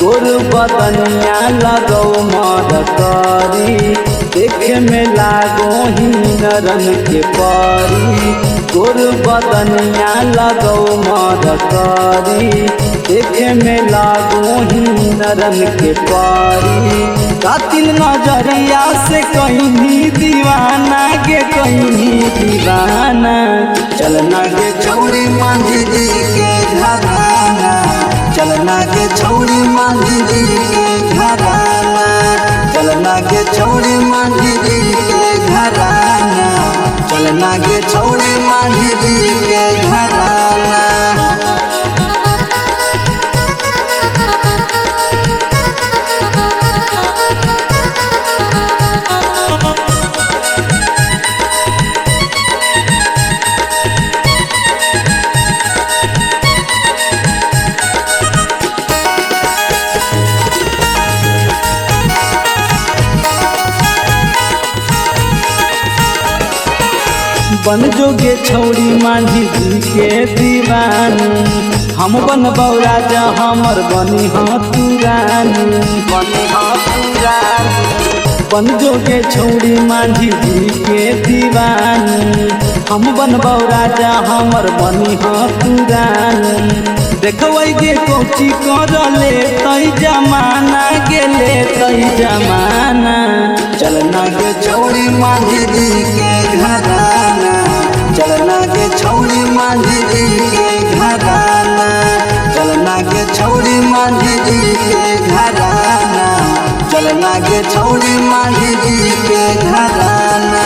गोर बदनिया लगौ मरकरी देखे में लागो ही नरन के परी। गोर बदनिया लगौ मरकरी देखे में लागो ही नरन के परी। कातिल नजरिया से कहीं दीवाना के कहीं दीवाना। चलना के छौरी मांझी जी के घराना, चलना के छौरी मांझी जी के घराना, चलना के छौरी मांझी जी के घराना, चलना के छौरी मांझी जी के घराना। बन जोगे छौरी मांझी जी के दीवानी। हम बनबौ राजा हमर बनी तुरानी, बनी तुरानी। बन जोगे छौरी मांझी जी के दीवानी। हम बनबौ राजा हमर बनी तुरानी। देखबै गे कोची कर ले तई जमाना गेले तई जमाना। चलना के छौरी मांझी जी के घराना, चलना के छौरी मांझी जी के घराना, चलना के छौरी मांझी जी के घराना, चलना के छौरी मांझी जी के घराना।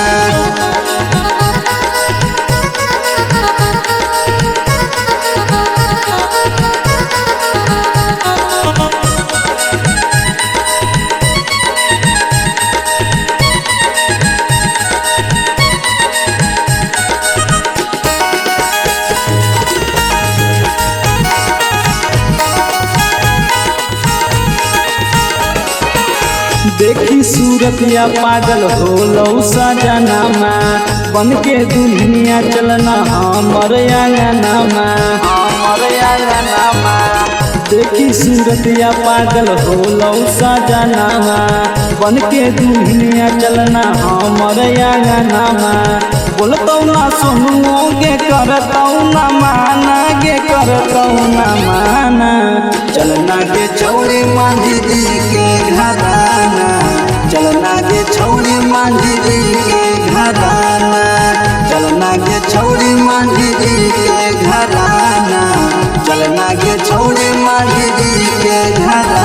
देखी सूरतिया पागल होलौ सजनमा। बन के दुनिया चलना हमर आंगनमा, हमर आंगनमा। देखी सूरतिया पागल होलौ सजनमा। बन के दुनिया चलना हमर आंगनमा। बोलतौ ना सुनुओ गे करतौ ना माना, गे करतौ ना माना। चलना के छौरी मांझी जी के घराना, चलना के छौरी मांझी जी के घराना, चलना के छौरी मांझी जी के घराना, चलना के छौरी मांझी जी के घराना।